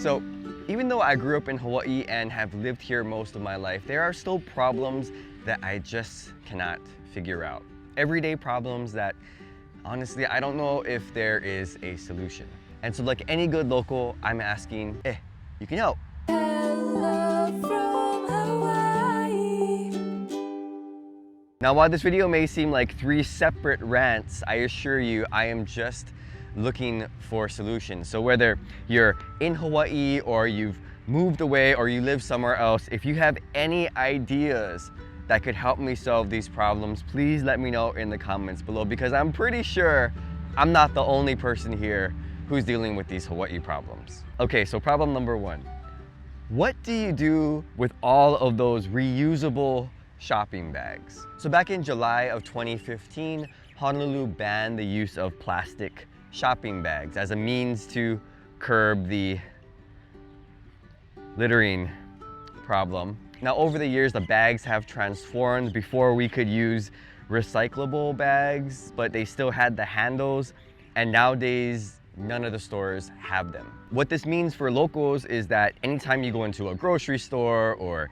So even though I grew up in Hawaii and have lived here most of my life, there are still problems that I just cannot figure out. Everyday problems that honestly, I don't know if there is a solution. And so like any good local, I'm asking, you can help. Hello from Hawaii. Now, while this video may seem like 3 separate rants, I assure you I am just looking for solutions. So whether you're in Hawaii or you've moved away or you live somewhere else, if you have any ideas that could help me solve these problems, please let me know in the comments below, because I'm pretty sure I'm not the only person here who's dealing with these Hawaii problems. Okay, so problem number 1. What do you do with all of those reusable shopping bags? So back in July of 2015, Honolulu banned the use of plastic shopping bags as a means to curb the littering problem. Now, over the years, the bags have transformed. Before, we could use recyclable bags, but they still had the handles, and nowadays, none of the stores have them. What this means for locals is that anytime you go into a grocery store or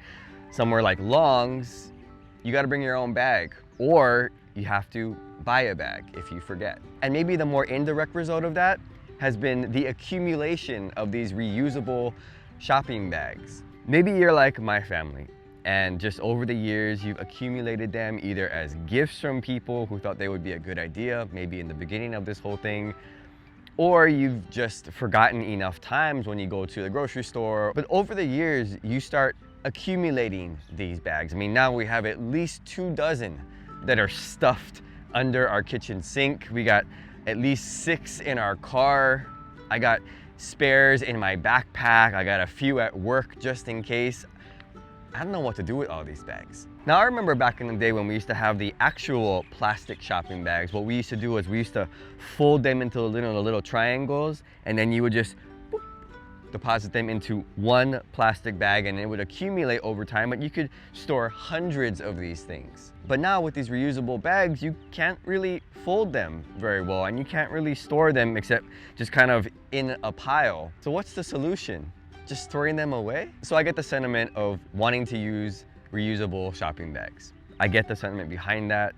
somewhere like Long's, you gotta bring your own bag, or you have to buy a bag if you forget. And maybe the more indirect result of that has been the accumulation of these reusable shopping bags. Maybe you're like my family, and just over the years, you've accumulated them either as gifts from people who thought they would be a good idea, maybe in the beginning of this whole thing, or you've just forgotten enough times when you go to the grocery store. But over the years, you start accumulating these bags. I mean, now we have at least 2 dozen that are stuffed under our kitchen sink. We got at least 6 in our car. I got spares in my backpack. I got a few at work just in case. I don't know what to do with all these bags. Now, I remember back in the day when we used to have the actual plastic shopping bags. What we used to do is we used to fold them into little triangles, and then you would just deposit them into one plastic bag, and it would accumulate over time, but you could store hundreds of these things. But now with these reusable bags, you can't really fold them very well, and you can't really store them except just kind of in a pile. So what's the solution? Just throwing them away? So I get the sentiment of wanting to use reusable shopping bags. I get the sentiment behind that.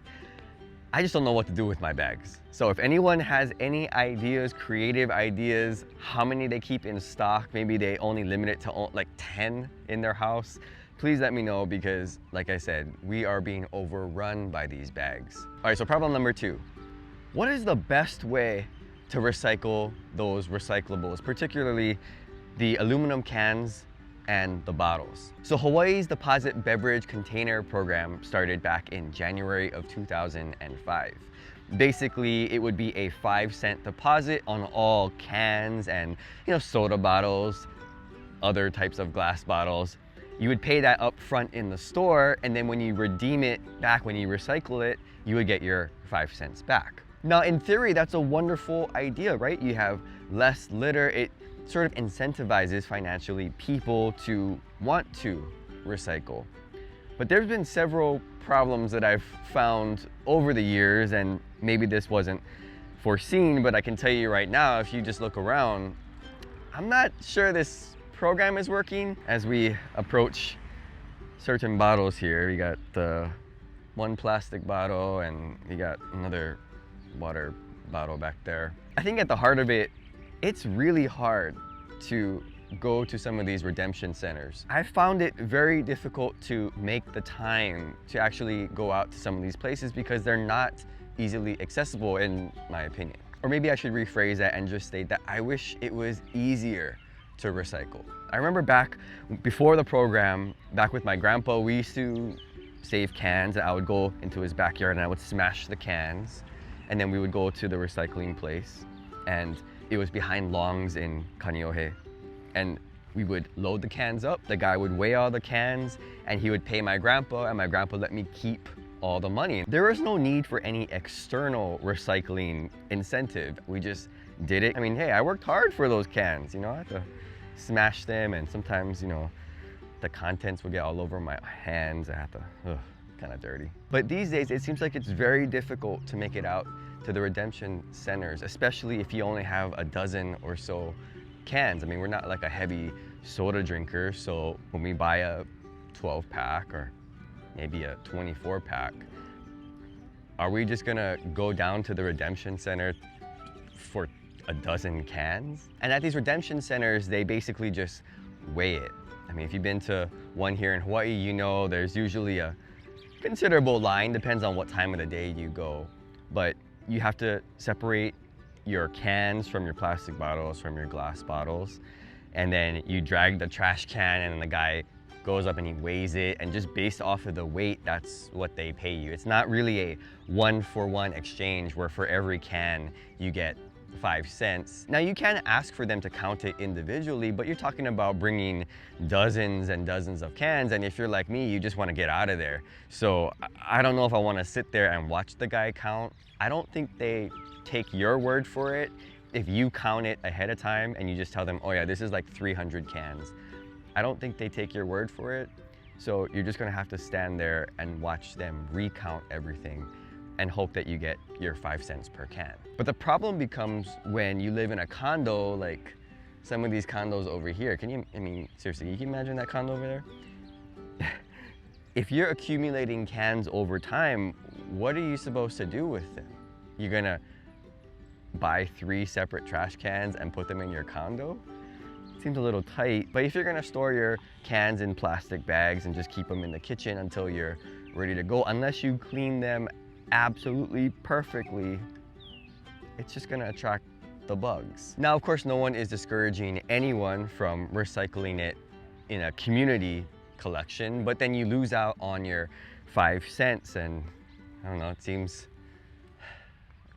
I just don't know what to do with my bags. So if anyone has any ideas, creative ideas, how many they keep in stock, maybe they only limit it to like 10 in their house, please let me know, because like I said, we are being overrun by these bags. All right, so problem number 2. What is the best way to recycle those recyclables, particularly the aluminum cans and the bottles? So Hawaii's Deposit Beverage Container Program started back in January of 2005. Basically, it would be a 5-cent deposit on all cans and soda bottles, other types of glass bottles. You would pay that up front in the store, and then when you redeem it back, when you recycle it, you would get your 5 cents back. Now, in theory, that's a wonderful idea, right? You have less litter. It sort of incentivizes financially people to want to recycle. But there's been several problems that I've found over the years, and maybe this wasn't foreseen, but I can tell you right now, if you just look around, I'm not sure this program is working. As we approach certain bottles here, we got the one plastic bottle and we got another water bottle back there. I think at the heart of it, it's really hard to go to some of these redemption centers. I found it very difficult to make the time to actually go out to some of these places because they're not easily accessible, in my opinion. Or maybe I should rephrase that and just state that I wish it was easier to recycle. I remember back before the program, back with my grandpa, we used to save cans, and I would go into his backyard and I would smash the cans, and then we would go to the recycling place, and it was behind Long's in Kaneohe. And we would load the cans up, the guy would weigh all the cans, and he would pay my grandpa, and my grandpa let me keep all the money. There was no need for any external recycling incentive. We just did it. I mean, hey, I worked hard for those cans, I had to smash them, and sometimes, the contents would get all over my hands. I had to, kind of dirty. But these days, it seems like it's very difficult to make it out to the redemption centers, especially if you only have a dozen or so cans. I mean, we're not like a heavy soda drinker, so when we buy a 12 pack or maybe a 24 pack, are we just gonna go down to the redemption center for a dozen cans? And at these redemption centers, they basically just weigh it. I mean, if you've been to one here in Hawaii, you know there's usually a considerable line, depends on what time of the day you go. But you have to separate your cans from your plastic bottles, from your glass bottles. And then you drag the trash can and the guy goes up and he weighs it, and just based off of the weight, that's what they pay you. It's not really a one-for-one exchange where for every can you get 5 cents. Now you can ask for them to count it individually, but you're talking about bringing dozens and dozens of cans, and if you're like me, you just want to get out of there. So I don't know if I want to sit there and watch the guy count. I don't think they take your word for it if you count it ahead of time and you just tell them, oh yeah, this is like 300 cans. I don't think they take your word for it. So you're just gonna have to stand there and watch them recount everything and hope that you get your 5 cents per can. But the problem becomes when you live in a condo, like some of these condos over here. I mean, seriously, you can imagine that condo over there? If you're accumulating cans over time, what are you supposed to do with them? You're gonna buy 3 separate trash cans and put them in your condo? Seems a little tight, but if you're gonna store your cans in plastic bags and just keep them in the kitchen until you're ready to go, unless you clean them absolutely perfectly, it's just gonna attract the bugs. Now, of course, no one is discouraging anyone from recycling it in a community collection, but then you lose out on your 5 cents, and I don't know, it seems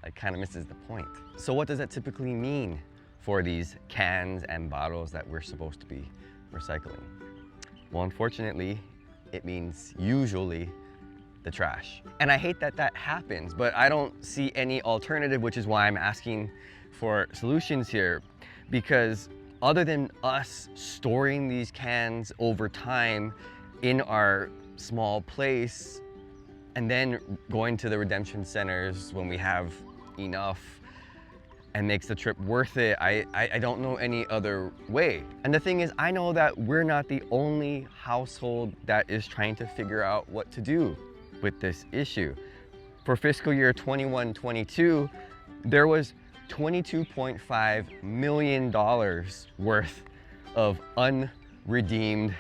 like kind of misses the point. So what does that typically mean for these cans and bottles that we're supposed to be recycling? Well, unfortunately, it means usually the trash. And I hate that that happens, but I don't see any alternative, which is why I'm asking for solutions here. Because other than us storing these cans over time in our small place and then going to the redemption centers when we have enough and makes the trip worth it, I don't know any other way. And the thing is, I know that we're not the only household that is trying to figure out what to do with this issue. For fiscal year 21-22, there was $22.5 million worth of unredeemed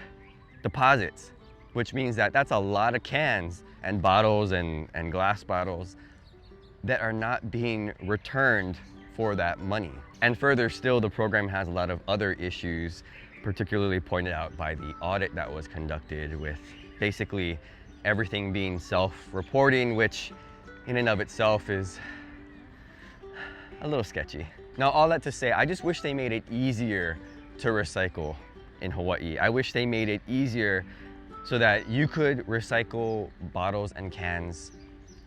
deposits, which means that that's a lot of cans and bottles and glass bottles that are not being returned for that money. And further still, the program has a lot of other issues, particularly pointed out by the audit that was conducted, with basically everything being self-reporting, which in and of itself is a little sketchy. Now, all that to say, I just wish they made it easier to recycle in Hawaii. I wish they made it easier so that you could recycle bottles and cans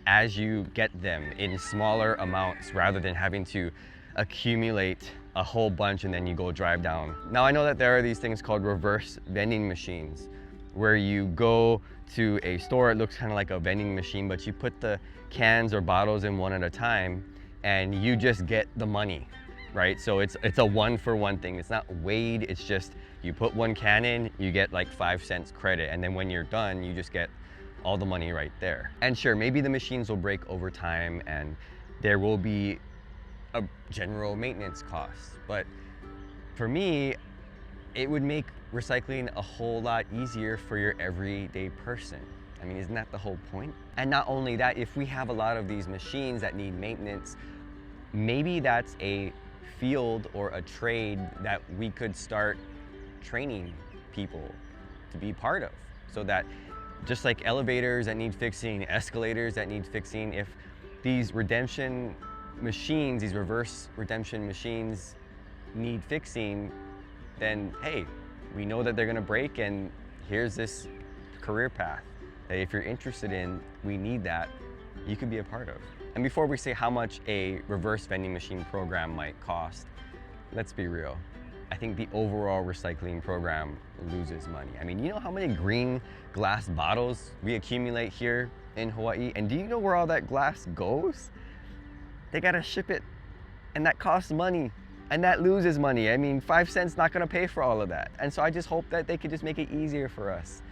as you get them in smaller amounts rather than having to accumulate a whole bunch and then you go drive down. Now, I know that there are these things called reverse vending machines where you go to a store, it looks kind of like a vending machine, but you put the cans or bottles in one at a time and you just get the money, right? So it's a one-for-one thing. It's not weighed, it's just you put one can in, you get like 5 cents credit, and then when you're done, you just get all the money right there. And sure, maybe the machines will break over time and there will be a general maintenance cost, but for me, it would make recycling a whole lot easier for your everyday person. I mean, isn't that the whole point? And not only that, if we have a lot of these machines that need maintenance, maybe that's a field or a trade that we could start training people to be part of, so that just like elevators that need fixing, escalators that need fixing, if these redemption machines, these reverse redemption machines need fixing, then hey, we know that they're gonna break, and here's this career path that if you're interested in, we need that, you could be a part of. And before we say how much a reverse vending machine program might cost, let's be real. I think the overall recycling program loses money. I mean, you know how many green glass bottles we accumulate here in Hawaii? And do you know where all that glass goes? They gotta ship it, and that costs money. And that loses money. I mean, 5 cents not gonna pay for all of that. And so I just hope that they could just make it easier for us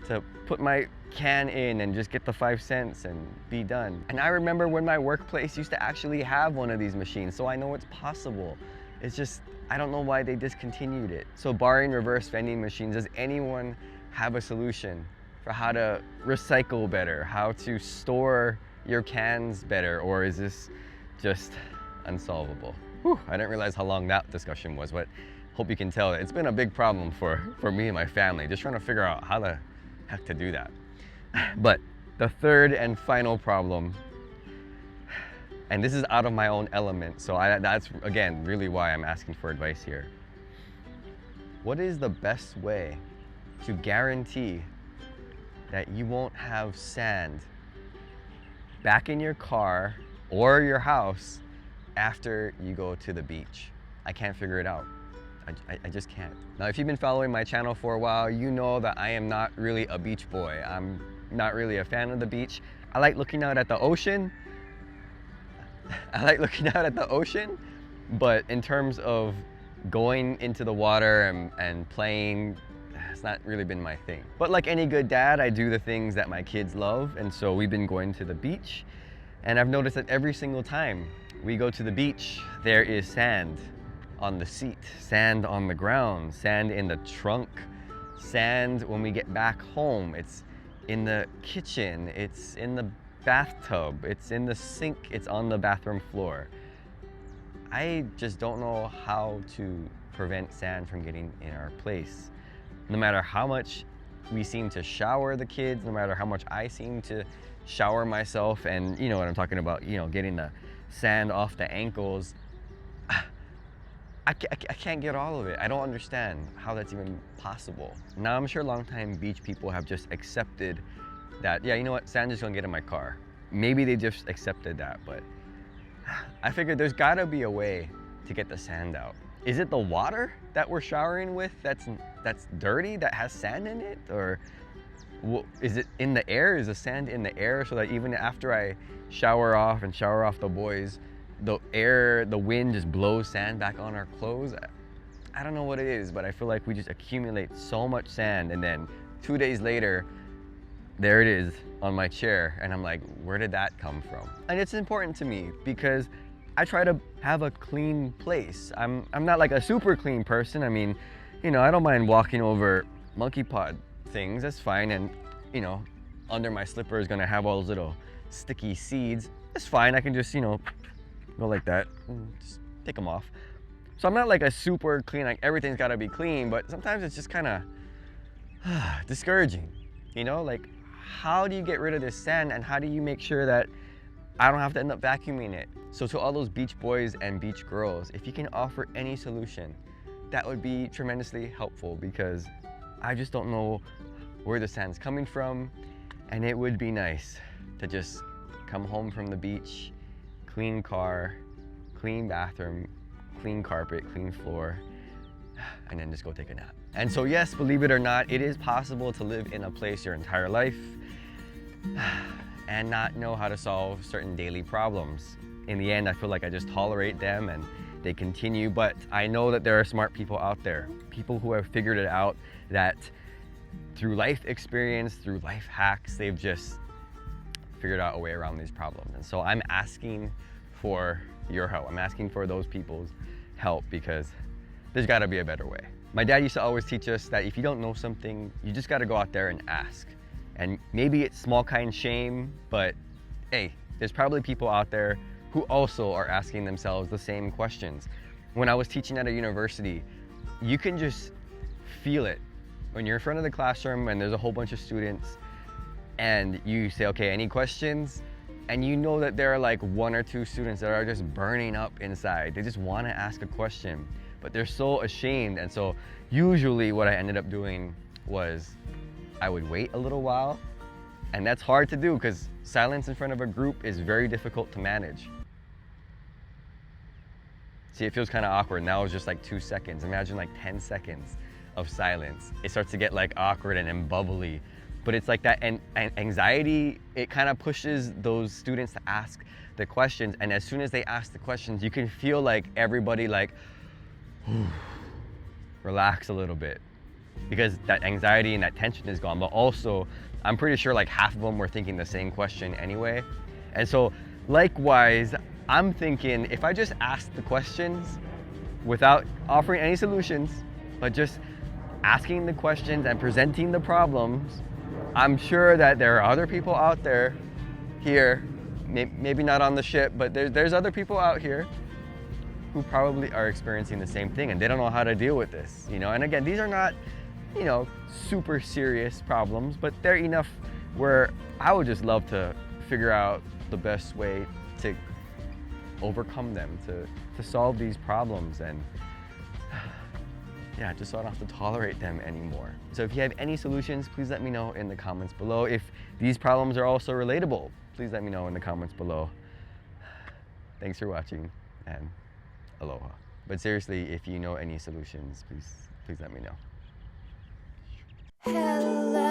to put my can in and just get the 5 cents and be done. And I remember when my workplace used to actually have one of these machines, so I know it's possible. It's just, I don't know why they discontinued it. So barring reverse vending machines, does anyone have a solution for how to recycle better, how to store your cans better, or is this just unsolvable? Whew, I didn't realize how long that discussion was, but hope you can tell that it's been a big problem for me and my family, just trying to figure out how the heck to do that. But the third and final problem, and this is out of my own element, so that's again really why I'm asking for advice here. What is the best way to guarantee that you won't have sand back in your car or your house after you go to the beach? I can't figure it out. I just can't. Now, if you've been following my channel for a while, you know that I am not really a beach boy. I'm not really a fan of the beach. I like looking out at the ocean. But in terms of going into the water and playing, it's not really been my thing. But like any good dad, I do the things that my kids love, and so we've been going to the beach, and I've noticed that every single time we go to the beach, there is sand on the seat, sand on the ground, sand in the trunk, sand when we get back home. It's in the kitchen, it's in the bathtub, it's in the sink, it's on the bathroom floor. I just don't know how to prevent sand from getting in our place. No matter how much we seem to shower the kids, no matter how much I seem to shower myself, and you know what I'm talking about, you know, getting the sand off the ankles, I can't get all of it. I don't understand how that's even possible. Now, I'm sure longtime beach people have just accepted that, yeah, you know what, sand is gonna get in my car. Maybe they just accepted that, but I figured there's gotta be a way to get the sand out. Is it the water that we're showering with that's dirty, that has sand in it? Or is it in the air? Is the sand in the air so that even after I shower off the boys, the wind just blows sand back on our clothes? I don't know what it is, but I feel like we just accumulate so much sand, and then 2 days later, there it is on my chair, and I'm like, where did that come from? And it's important to me because I try to have a clean place. I'm not like a super clean person. I mean, you know, I don't mind walking over monkey pod things, that's fine, and you know, under my slipper is gonna have all those little sticky seeds. It's fine, I can just, you know, go like that, just take them off. So I'm not like a super clean, like everything's gotta be clean, but sometimes it's just kind of discouraging, you know? Like, how do you get rid of this sand, and how do you make sure that I don't have to end up vacuuming it? So to all those beach boys and beach girls, if you can offer any solution, that would be tremendously helpful, because I just don't know where the sand's coming from, and it would be nice to just come home from the beach, clean car, clean bathroom, clean carpet, clean floor, and then just go take a nap. And so yes, believe it or not, it is possible to live in a place your entire life and not know how to solve certain daily problems. In the end, I feel like I just tolerate them and they continue, but I know that there are smart people out there, people who have figured it out, that through life experience, through life hacks, they've just figured out a way around these problems. And so I'm asking for your help. I'm asking for those people's help, because there's gotta be a better way. My dad used to always teach us that if you don't know something, you just gotta go out there and ask. And maybe it's small kind shame, but hey, there's probably people out there who also are asking themselves the same questions. When I was teaching at a university, you can just feel it. When you're in front of the classroom and there's a whole bunch of students and you say, okay, any questions? And you know that there are like 1 or 2 students that are just burning up inside. They just wanna ask a question, but they're so ashamed. And so usually what I ended up doing was I would wait a little while, and that's hard to do because silence in front of a group is very difficult to manage. See, it feels kind of awkward. Now it's just like 2 seconds. Imagine like 10 seconds of silence. It starts to get like awkward and then bubbly. But it's like that, and anxiety, it kind of pushes those students to ask the questions. And as soon as they ask the questions, you can feel like everybody like, relax a little bit, because that anxiety and that tension is gone. But also, I'm pretty sure like half of them were thinking the same question anyway. And so likewise, I'm thinking if I just ask the questions without offering any solutions, but just asking the questions and presenting the problems, I'm sure that there are other people out there here, maybe not on the ship, but there's other people out here who probably are experiencing the same thing and they don't know how to deal with this, you know? And again, these are not, you know, super serious problems, but they're enough where I would just love to figure out the best way to overcome them, to solve these problems, and yeah, just so I don't have to tolerate them anymore. So if you have any solutions, please let me know in the comments below. If these problems are also relatable, please let me know in the comments below. Thanks for watching, and aloha. But seriously, if you know any solutions, please let me know. Hello